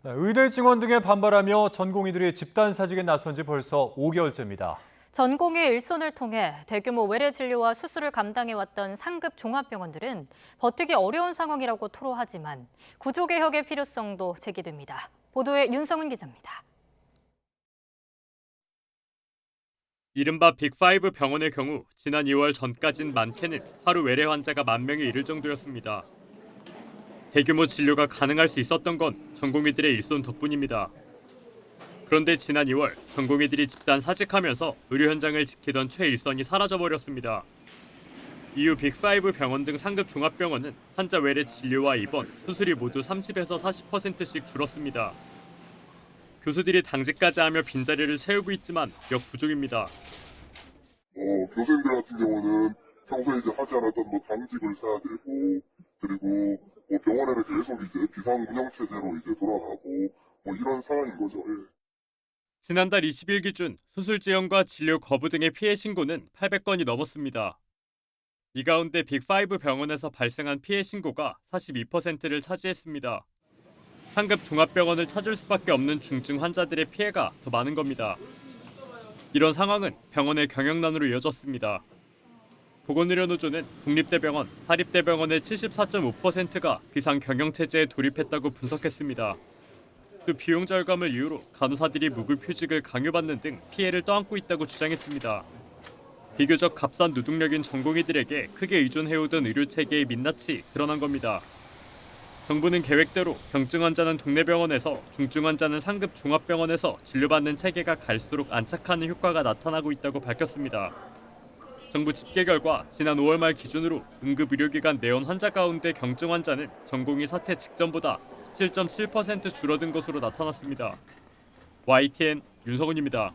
의대 증원 등에 반발하며 전공의들이 집단 사직에 나선 지 벌써 5개월째입니다. 전공의 일손을 통해 대규모 외래 진료와 수술을 감당해왔던 상급 종합병원들은 버티기 어려운 상황이라고 토로하지만 구조개혁의 필요성도 제기됩니다. 보도에 윤성은 기자입니다. 이른바 빅5 병원의 경우 지난 2월 전까진 많게는 하루 외래 환자가 10,000명에 이를 정도였습니다. 대규모 진료가 가능할 수 있었던 건 전공의들의 일손 덕분입니다. 그런데 지난 2월 전공의들이 집단 사직하면서 의료 현장을 지키던 최일선이 사라져버렸습니다. 이후 빅5 병원 등 상급 종합병원은 환자 외래 진료와 입원, 수술이 모두 30에서 40%씩 줄었습니다. 교수들이 당직까지 하며 빈자리를 채우고 있지만 역부족입니다. 교수님들 같은 경우는 평소에 이제 하지 않았던 당직을 써야 되고, 그리고 병원에는 계속 이제 비상 운영 체제로 이제 돌아가고 이런 상황인 거죠. 예. 지난달 20일 기준 수술 지연과 진료 거부 등의 피해 신고는 800건이 넘었습니다. 이 가운데 빅5 병원에서 발생한 피해 신고가 42%를 차지했습니다. 상급 종합병원을 찾을 수밖에 없는 중증 환자들의 피해가 더 많은 겁니다. 이런 상황은 병원의 경영난으로 이어졌습니다. 보건의료노조는 국립대병원, 사립대병원의 74.5%가 비상 경영체제에 돌입했다고 분석했습니다. 또 비용 절감을 이유로 간호사들이 무급휴직을 강요받는 등 피해를 떠안고 있다고 주장했습니다. 비교적 값싼 노동력인 전공의들에게 크게 의존해오던 의료체계의 민낯이 드러난 겁니다. 정부는 계획대로 경증 환자는 동네 병원에서, 중증 환자는 상급 종합병원에서 진료받는 체계가 갈수록 안착하는 효과가 나타나고 있다고 밝혔습니다. 정부 집계 결과 지난 5월 말 기준으로 응급의료기관 내원 환자 가운데 경증 환자는 전공의 사퇴 직전보다 17.7% 줄어든 것으로 나타났습니다. YTN 윤성훈입니다.